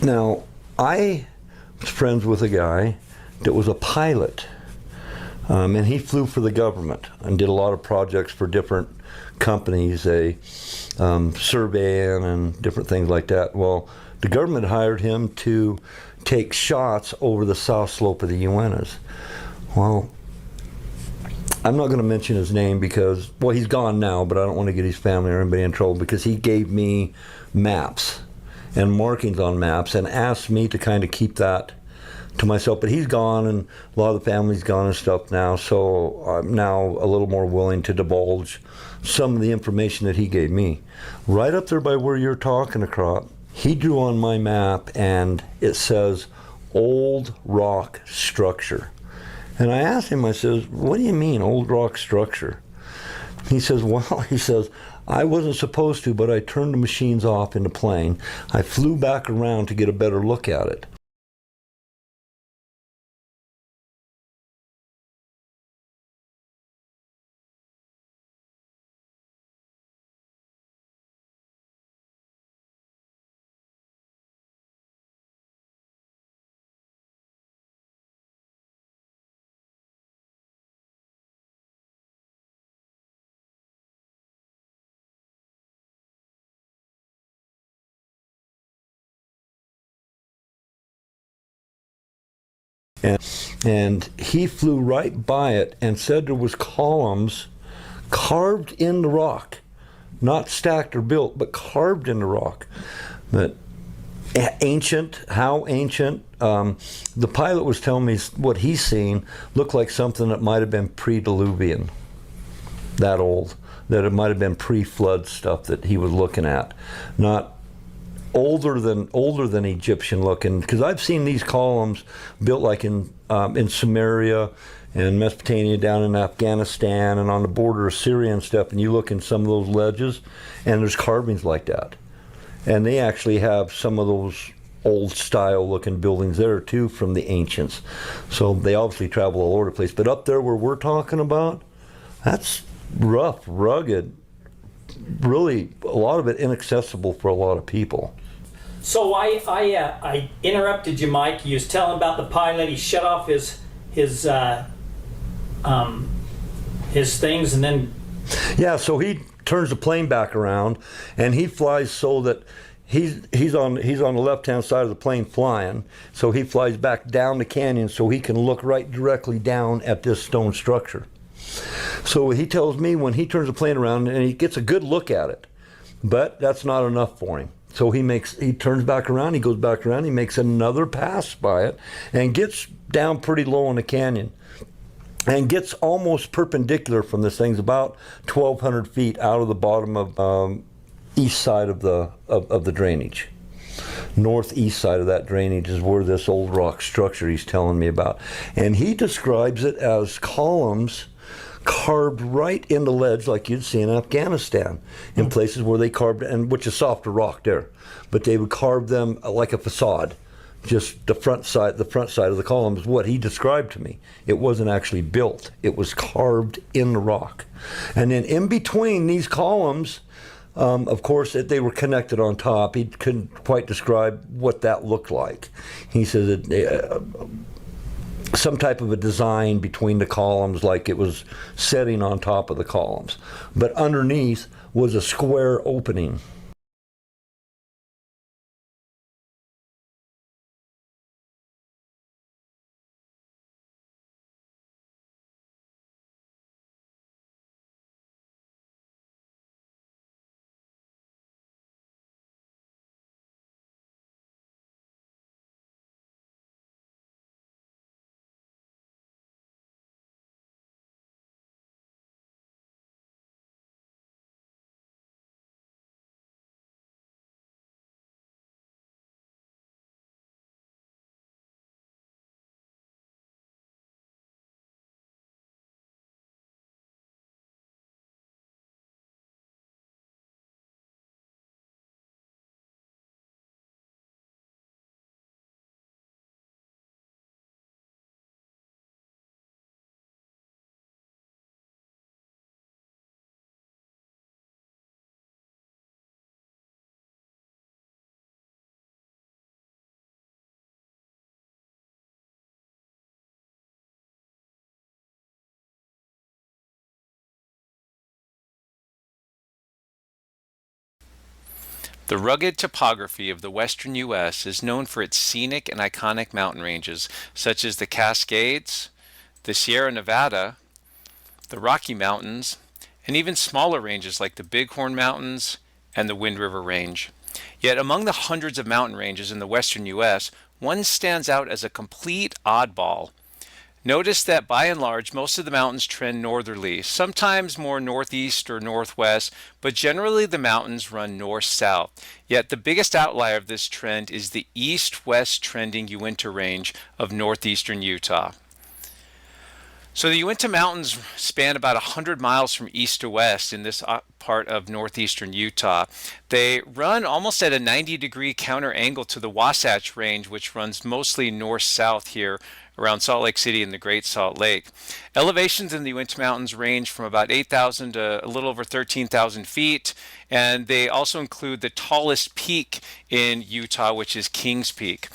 Now, I was friends with a guy that was a pilot, and he flew for the government and did a lot of projects for different companies, surveying and different things like that. Well, the government hired him to take shots over the south slope of the Uintas. Well, I'm not going to mention his name because, well, he's gone now, but I don't want to get his family or anybody in trouble, because he gave me maps and markings on maps and asked me to kind of keep that to myself. But he's gone, and a lot of the family's gone and stuff now, so I'm now a little more willing to divulge some of the information that he gave me. Right up there by where you're talking about, he drew on my map, and it says old rock structure. And I asked him, I says, what do you mean, old rock structure? He says, well, he says, I wasn't supposed to, but I turned the machines off in the plane. I flew back around to get a better look at it. And he flew right by it and said there was columns carved in the rock, not stacked or built, but carved in the rock. But ancient, how ancient? The pilot was telling me what he's seen looked like something that might have been pre-Diluvian, that old, that it might have been pre-flood stuff that he was looking at, not older than Egyptian looking, because I've seen these columns built like in Samaria and Mesopotamia, down in Afghanistan and on the border of Syria and stuff, and you look in some of those ledges and there's carvings like that, and they actually have some of those old style looking buildings there too from the ancients. So they obviously travel all over the place, but up there where we're talking about, that's rough, rugged, really a lot of it inaccessible for a lot of people. So I interrupted you, Mike. You was telling about the pilot. He shut off his things, and then yeah. So he turns the plane back around, and he flies so that he's on the left-hand side of the plane flying. So he flies back down the canyon so he can look right directly down at this stone structure. So he tells me when he turns the plane around and he gets a good look at it, but that's not enough for him. So he turns back around, he goes back around, he makes another pass by it and gets down pretty low in the canyon and gets almost perpendicular from this thing's about 1,200 feet out of the bottom of east side of the drainage. Northeast side of that drainage is where this old rock structure he's telling me about. And he describes it as columns carved right in the ledge like you'd see in Afghanistan, in places where they carved, and which is softer rock there, but they would carve them like a facade. Just the front side of the column is what he described to me. It wasn't actually built, it was carved in the rock. And then in between these columns, of course, they were connected on top. He couldn't quite describe what that looked like. He said that some type of a design between the columns, like it was setting on top of the columns. But underneath was a square opening. The rugged topography of the western U.S. is known for its scenic and iconic mountain ranges, such as the Cascades, the Sierra Nevada, the Rocky Mountains, and even smaller ranges like the Bighorn Mountains and the Wind River Range. Yet among the hundreds of mountain ranges in the western U.S., one stands out as a complete oddball. Notice that by and large, most of the mountains trend northerly, sometimes more northeast or northwest, but generally the mountains run north-south. Yet the biggest outlier of this trend is the east-west trending Uinta Range of northeastern Utah. So the Uinta Mountains span about 100 miles from east to west in this part of northeastern Utah. They run almost at a 90-degree counter angle to the Wasatch Range, which runs mostly north-south here around Salt Lake City and the Great Salt Lake. Elevations in the Uinta Mountains range from about 8,000 to a little over 13,000 feet, and they also include the tallest peak in Utah, which is Kings Peak.